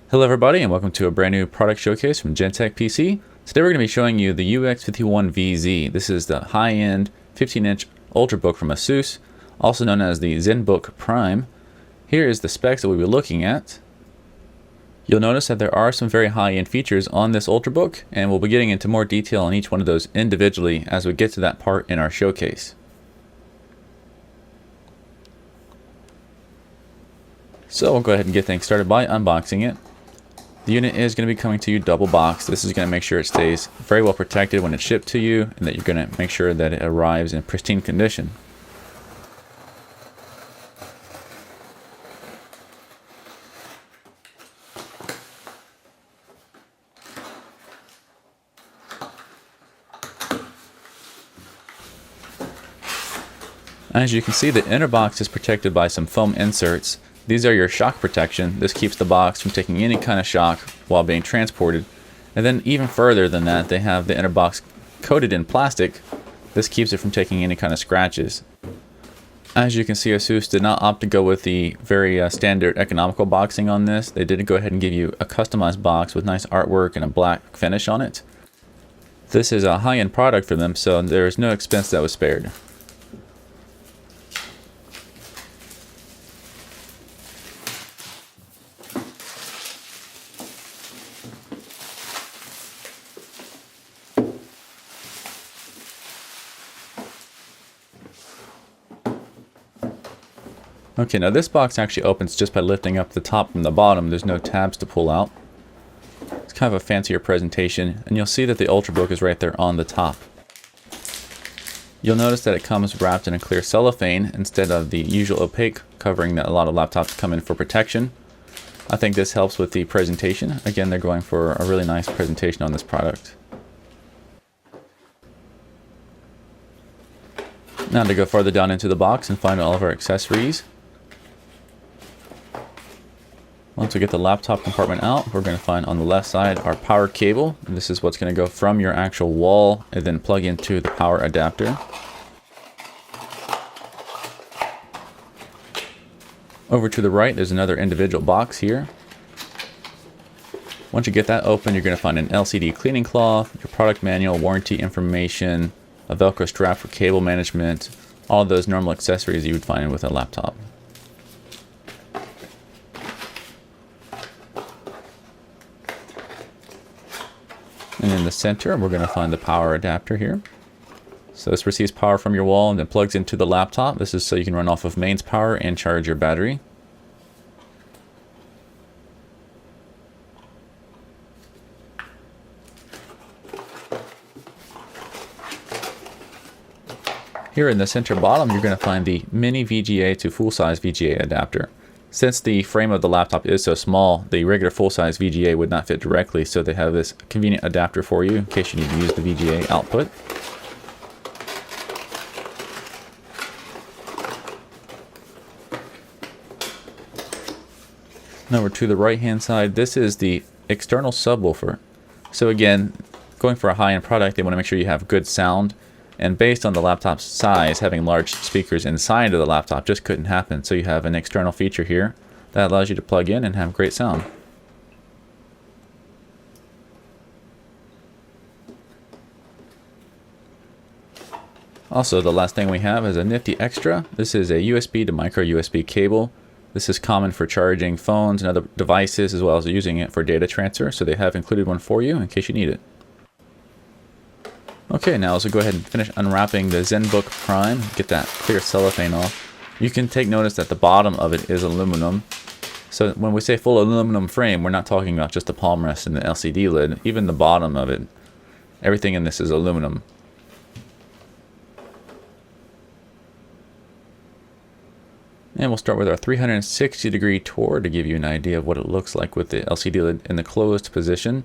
Hello everybody and welcome to a brand new product showcase from GenTechPC. Today we're going to be showing you the UX51VZ. This is the high-end 15-inch ultrabook from Asus, also known as the Zenbook Prime. Here is the specs that we'll be looking at. You'll notice that there are some very high-end features on this ultrabook, and we'll be getting into more detail on each one of those individually as we get to that part in our showcase. So we'll go ahead and get things started by unboxing it. The unit is going to be coming to you double boxed. This is going to make sure it stays very well protected when it's shipped to you, and that you're going to make sure that it arrives in pristine condition. As you can see, the inner box is protected by some foam inserts. These are your shock protection. This keeps the box from taking any kind of shock while being transported. And then even further than that, they have the inner box coated in plastic. This keeps it from taking any kind of scratches. As you can see, Asus did not opt to go with the very standard economical boxing on this. They did go ahead and give you a customized box with nice artwork and a black finish on it. This is a high-end product for them, so there is no expense that was spared. Okay, now this box actually opens just by lifting up the top from the bottom. There's no tabs to pull out. It's kind of a fancier presentation, and you'll see that the ultrabook is right there on the top. You'll notice that it comes wrapped in a clear cellophane instead of the usual opaque covering that a lot of laptops come in for protection. I think this helps with the presentation. Again, they're going for a really nice presentation on this product. Now to go farther down into the box and find all of our accessories. Once we get the laptop compartment out, we're going to find on the left side our power cable. And this is what's going to go from your actual wall and then plug into the power adapter. Over to the right, there's another individual box here. Once you get that open, you're going to find an LCD cleaning cloth, your product manual, warranty information, a Velcro strap for cable management, all of those normal accessories you would find with a laptop. And in the center, we're going to find the power adapter here. So this receives power from your wall and then plugs into the laptop. This is so you can run off of mains power and charge your battery. Here in the center bottom, you're going to find the mini VGA to full-size VGA adapter. Since the frame of the laptop is so small, the regular full-size VGA would not fit directly, so they have this convenient adapter for you in case you need to use the VGA output. And over to the right-hand side, this is the external subwoofer. So again, going for a high-end product, they want to make sure you have good sound. And based on the laptop's size, having large speakers inside of the laptop just couldn't happen. So you have an external feature here that allows you to plug in and have great sound. Also, the last thing we have is a nifty extra. This is a USB to micro USB cable. This is common for charging phones and other devices, as well as using it for data transfer. So they have included one for you in case you need it. Okay, now let's go ahead and finish unwrapping the Zenbook Prime. Get that clear cellophane off. You can take notice that the bottom of it is aluminum. So when we say full aluminum frame, we're not talking about just the palm rest and the LCD lid. Even the bottom of it, everything in this is aluminum. And we'll start with our 360-degree tour to give you an idea of what it looks like with the LCD lid in the closed position.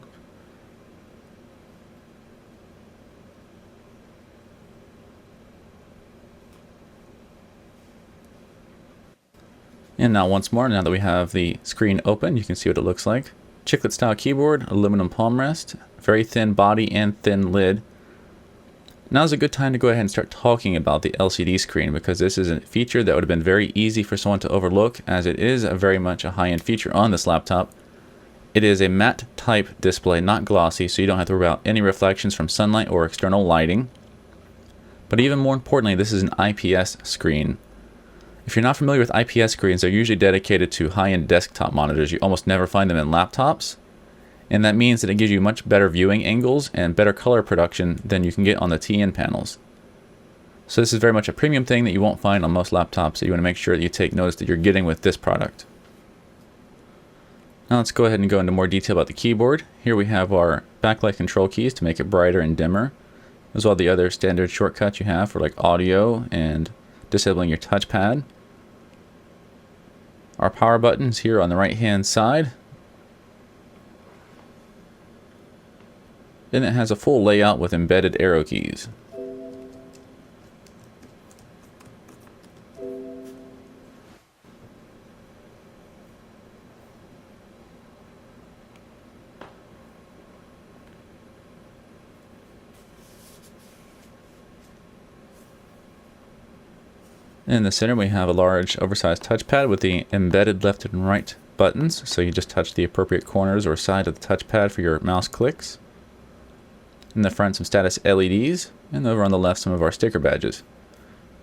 And now once more, now that we have the screen open, you can see what it looks like. Chiclet style keyboard, aluminum palm rest, very thin body and thin lid. Now's a good time to go ahead and start talking about the LCD screen, because this is a feature that would have been very easy for someone to overlook, as it is very much a high-end feature on this laptop. It is a matte type display, not glossy, so you don't have to worry about any reflections from sunlight or external lighting. But even more importantly, this is an IPS screen. If you're not familiar with IPS screens, they're usually dedicated to high-end desktop monitors. You almost never find them in laptops. And that means that it gives you much better viewing angles and better color production than you can get on the TN panels. So this is very much a premium thing that you won't find on most laptops, that you want to make sure that you take notice that you're getting with this product. Now let's go ahead and go into more detail about the keyboard. Here we have our backlight control keys to make it brighter and dimmer, as well as the other standard shortcuts you have for like audio and disabling your touchpad. Our power buttons here on the right hand side. Then it has a full layout with embedded arrow keys. In the center we have a large oversized touchpad with the embedded left and right buttons, so you just touch the appropriate corners or side of the touchpad for your mouse clicks. In the front some status LEDs, and over on the left some of our sticker badges.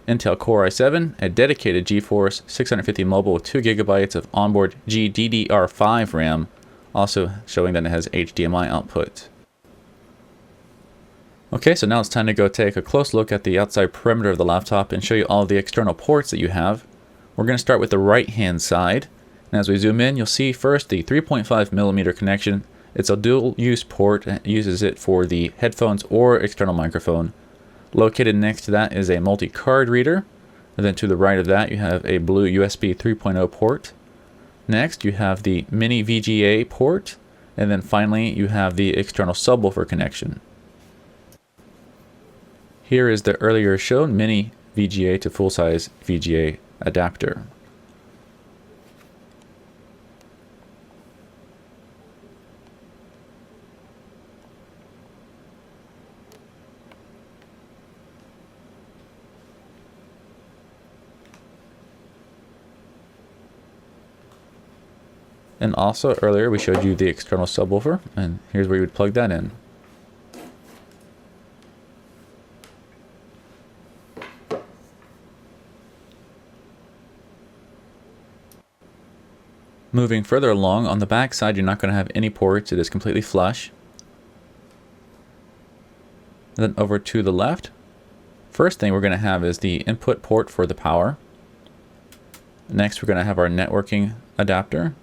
Intel Core i7, a dedicated Geforce 650 mobile with 2 GB of onboard GDDR5 RAM, also showing that it has HDMI output. Okay, so now it's time to go take a close look at the outside perimeter of the laptop and show you all of the external ports that you have. We're going to start with the right hand side, and as we zoom in you'll see first the 3.5mm connection. It's a dual use port, it uses it for the headphones or external microphone. Located next to that is a multi-card reader, and then to the right of that you have a blue USB 3.0 port. Next you have the mini VGA port, and then finally you have the external subwoofer connection. Here is the earlier shown mini VGA to full-size VGA adapter. And also earlier we showed you the external subwoofer, and here's where you would plug that in. Moving further along, on the back side you're not going to have any ports, it is completely flush. And then over to the left, first thing we're going to have is the input port for the power. Next we're going to have our networking adapter,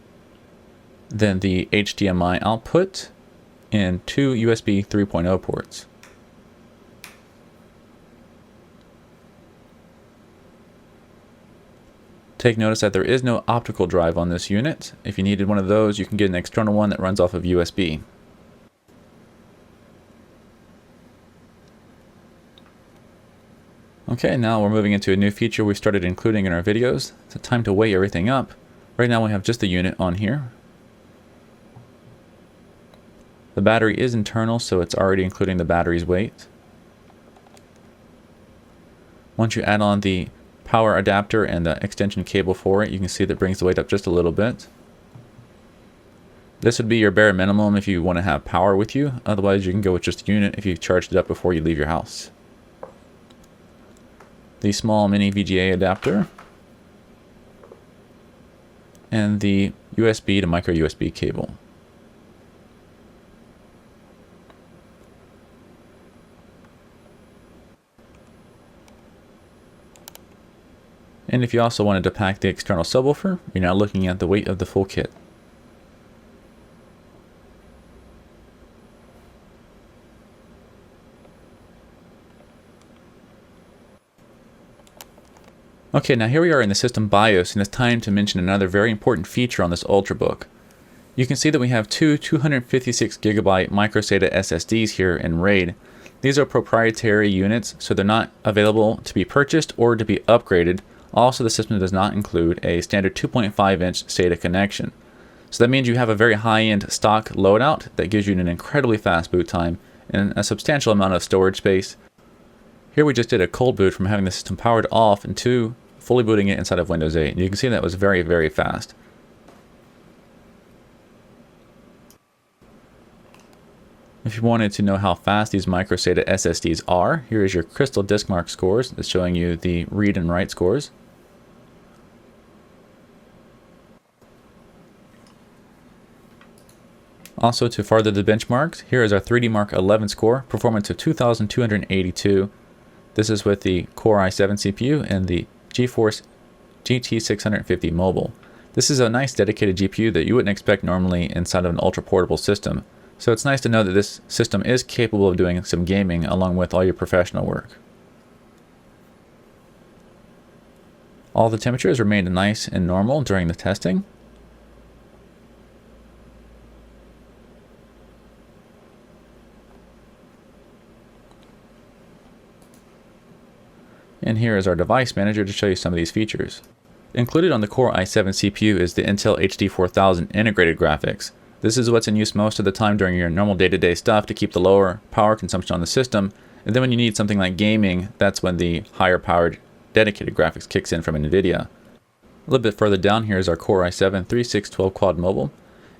then the HDMI output, and 2 USB 3.0 ports. Take notice that there is no optical drive on this unit. If you needed one of those, you can get an external one that runs off of USB. Okay, now we're moving into a new feature we started including in our videos. It's time to weigh everything up. Right now we have just the unit on here. The battery is internal, so it's already including the battery's weight. Once you add on the power adapter and the extension cable for it, you can see that brings the weight up just a little bit. This would be your bare minimum if you want to have power with you. Otherwise you can go with just a unit if you've charged it up before you leave your house. The small mini VGA adapter and the USB to micro USB cable. And if you also wanted to pack the external subwoofer, you're now looking at the weight of the full kit. Okay, now here we are in the system BIOS, and it's time to mention another very important feature on this ultrabook. You can see that we have two 256GB microSATA SSDs here in RAID. These are proprietary units, so they're not available to be purchased or to be upgraded. Also, the system does not include a standard 2.5-inch SATA connection. So that means you have a very high-end stock loadout that gives you an incredibly fast boot time and a substantial amount of storage space. Here we just did a cold boot from having the system powered off into fully booting it inside of Windows 8. And you can see that was very, very fast. If you wanted to know how fast these micro SATA SSDs are, here is your CrystalDiskMark scores. It's showing you the read and write scores. Also, to farther the benchmarks, here is our 3D Mark 11 score, performance of 2282. This is with the Core i7 CPU and the Geforce GT650 Mobile. This is a nice dedicated GPU that you wouldn't expect normally inside of an ultra portable system. So it's nice to know that this system is capable of doing some gaming along with all your professional work. All the temperatures remained nice and normal during the testing. And here is our device manager to show you some of these features. Included on the Core i7 CPU is the Intel HD 4000 integrated graphics. This is what's in use most of the time during your normal day-to-day stuff to keep the lower power consumption on the system. And then when you need something like gaming, that's when the higher powered dedicated graphics kicks in from Nvidia. A little bit further down here is our Core i7 3612 Quad Mobile.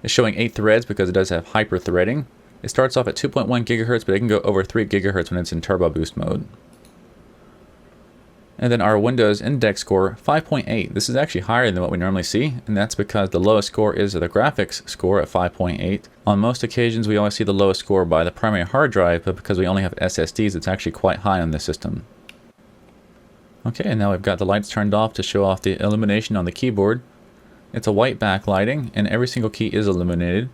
It's showing 8 threads because it does have hyper threading. It starts off at 2.1 GHz, but it can go over 3 GHz when it's in turbo boost mode. And then our Windows Index score, 5.8. This is actually higher than what we normally see, and that's because the lowest score is the graphics score at 5.8. On most occasions, we always see the lowest score by the primary hard drive, but because we only have SSDs, it's actually quite high on this system. Okay, and now we've got the lights turned off to show off the illumination on the keyboard. It's a white backlighting, and every single key is illuminated.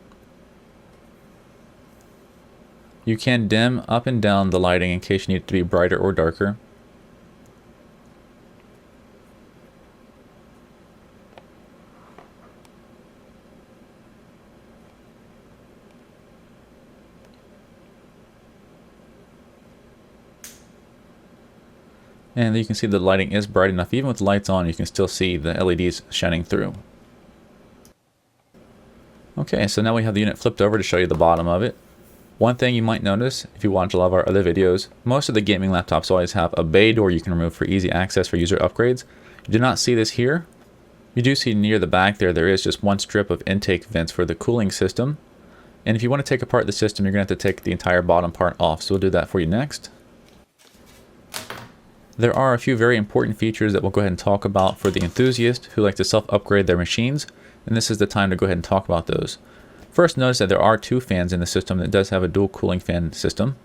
You can dim up and down the lighting in case you need it to be brighter or darker. And you can see the lighting is bright enough. Even with the lights on, you can still see the LEDs shining through. Okay, so now we have the unit flipped over to show you the bottom of it. One thing you might notice, if you watch a lot of our other videos, most of the gaming laptops always have a bay door you can remove for easy access for user upgrades. You do not see this here. You do see near the back there is just one strip of intake vents for the cooling system. And if you want to take apart the system, you're going to have to take the entire bottom part off. So we'll do that for you next. There are a few very important features that we'll go ahead and talk about for the enthusiast who like to self-upgrade their machines, and this is the time to go ahead and talk about those. First, notice that there are 2 fans in the system that does have a dual cooling fan system.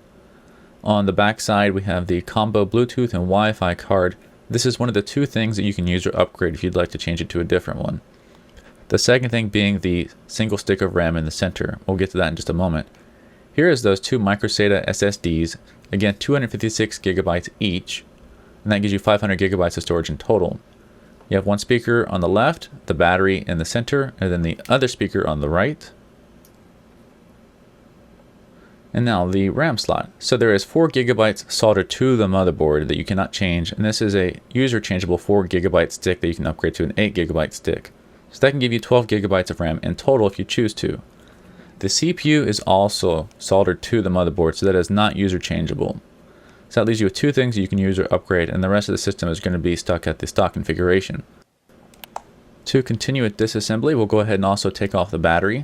On the back side, we have the combo Bluetooth and Wi-Fi card. This is one of the 2 things that you can use or upgrade if you'd like to change it to a different one. The second thing being the single stick of RAM in the center. We'll get to that in just a moment. Here is those 2 micro SATA SSDs, again 256 gigabytes each. And that gives you 500 gigabytes of storage in total. You have one speaker on the left, the battery in the center, and then the other speaker on the right. And now the RAM slot. So there is 4 gigabytes soldered to the motherboard that you cannot change, and this is a user changeable 4 gigabyte stick that you can upgrade to an 8 gigabyte stick. So that can give you 12 gigabytes of RAM in total if you choose to. The CPU is also soldered to the motherboard, so that is not user changeable. So that leaves you with 2 things you can use or upgrade, and the rest of the system is going to be stuck at the stock configuration. To continue with disassembly, we'll go ahead and also take off the battery.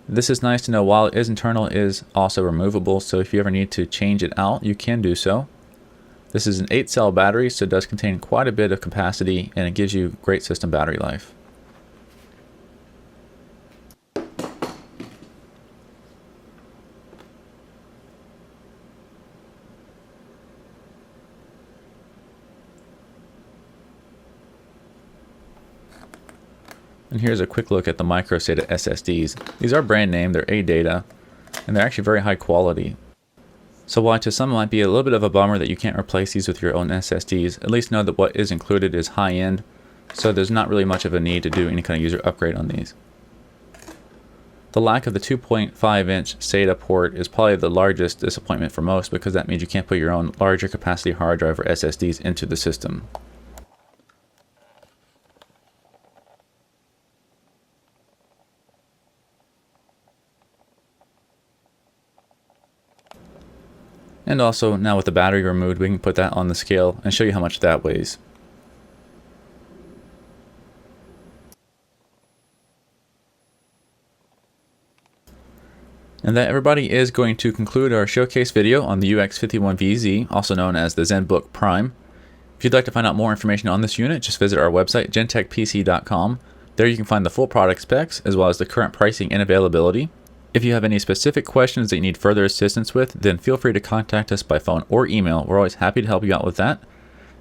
This is nice to know while it is internal, it is also removable, so if you ever need to change it out, you can do so. This is an 8-cell battery, so it does contain quite a bit of capacity, and it gives you great system battery life. And here's a quick look at the micro SATA SSDs. These are brand name, they're ADATA, and they're actually very high quality. So while to some it might be a little bit of a bummer that you can't replace these with your own SSDs, at least know that what is included is high end, so there's not really much of a need to do any kind of user upgrade on these. The lack of the 2.5-inch SATA port is probably the largest disappointment for most, because that means you can't put your own larger capacity hard drive or SSDs into the system. And also, now with the battery removed, we can put that on the scale and show you how much that weighs. And that, everybody, is going to conclude our showcase video on the UX51VZ, also known as the Zenbook Prime. If you'd like to find out more information on this unit, just visit our website, GenTechPC.com. There you can find the full product specs, as well as the current pricing and availability. If you have any specific questions that you need further assistance with, then feel free to contact us by phone or email. We're always happy to help you out with that.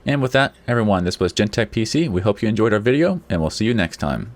And with that, everyone, this was GenTechPC. We hope you enjoyed our video, and we'll see you next time.